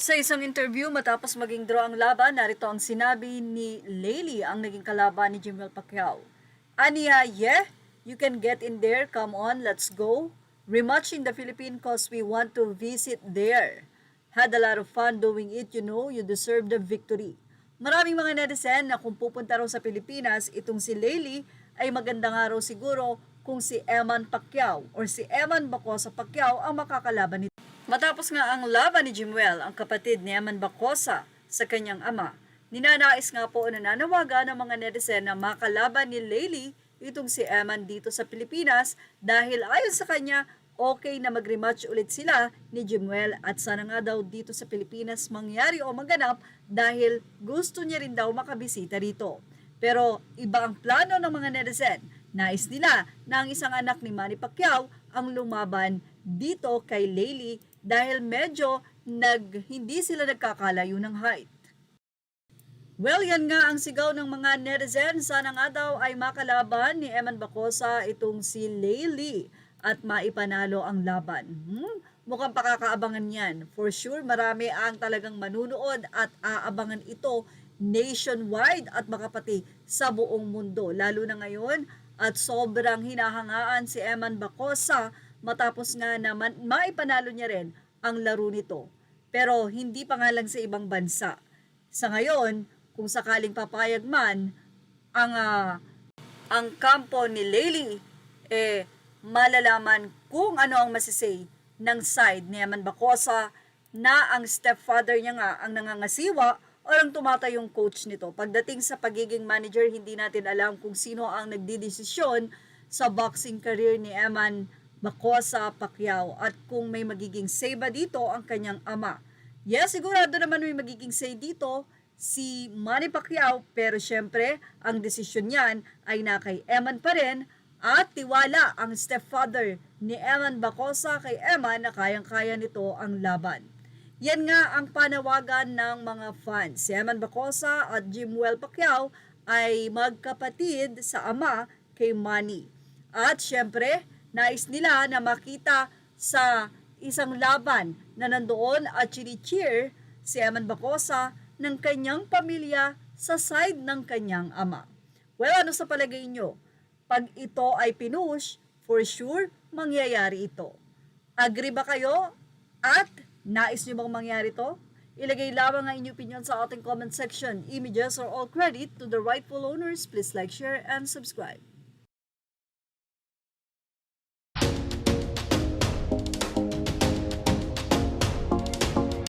Sa isang interview matapos maging draw ang laban, narito ang sinabi ni Laylee ang naging kalaban ni Jimwell Pacquiao. Aniya, yeah, you can get in there, come on, let's go. Rematch in the Philippines cause we want to visit there. Had a lot of fun doing it, you know, you deserve the victory. Maraming mga netizen na kung pupunta raw sa Pilipinas, itong si Laylee ay maganda nga raw siguro kung si Eman Pacquiao or si Eman Bacosa Pacquiao ang makakalaban nito. Matapos nga ang laban ni Jimwell, ang kapatid ni Eman Bacosa sa kanyang ama, ninanais nga po na nanawagan ng mga netizen na makalaban ni Laylee itong si Eman dito sa Pilipinas dahil ayon sa kanya, okay na mag-rematch ulit sila ni Jimwell at sana nga daw dito sa Pilipinas mangyari o maganap dahil gusto niya rin daw makabisita rito. Pero iba ang plano ng mga netizen. Nais nila na ang isang anak ni Manny Pacquiao ang lumaban dito kay Laylee dahil medyo hindi sila nagkakalayo ng height. Well, yan nga ang sigaw ng mga netizen. Sana nga daw ay makalaban ni Eman Bacosa itong si Laylee at maipanalo ang laban. Mukhang pakakaabangan yan. For sure, marami ang talagang manunood at aabangan ito nationwide at baka pati sa buong mundo. Lalo na ngayon at sobrang hinahangaan si Eman Bacosa matapos nga naman maipanalo niya rin ang laro nito. Pero hindi pa nga lang sa ibang bansa. Sa ngayon, kung sakaling papayag man ang kampo ni Laylee, malalaman kung ano ang masisay ng side ni Eman Bacosa na ang stepfather niya nga ang nangangasiwa o ang tumatayong coach nito. Pagdating sa pagiging manager, hindi natin alam kung sino ang nagdidesisyon sa boxing career ni Eman Bacosa Pacquiao at kung may magiging say ba dito ang kanyang ama. Yes, sigurado naman may magiging say dito si Manny Pacquiao, pero syempre ang desisyon niyan ay na kay Eman pa rin at tiwala ang stepfather ni Eman Bacosa kay Eman na kayang-kaya nito ang laban. Yan nga ang panawagan ng mga fans. Si Eman Bacosa at Jimwell Pacquiao ay magkapatid sa ama kay Manny. At syempre, nais nila na makita sa isang laban na nandoon at chini-cheer si Eman Bacosa ng kanyang pamilya sa side ng kanyang ama. Well, ano sa palagay nyo? Pag ito ay pinush, for sure, mangyayari ito. Agree ba kayo? At nais nyo bang mangyari ito? Ilagay lamang ang inyong opinion sa ating comment section. Images are all credit to the rightful owners. Please like, share, and subscribe.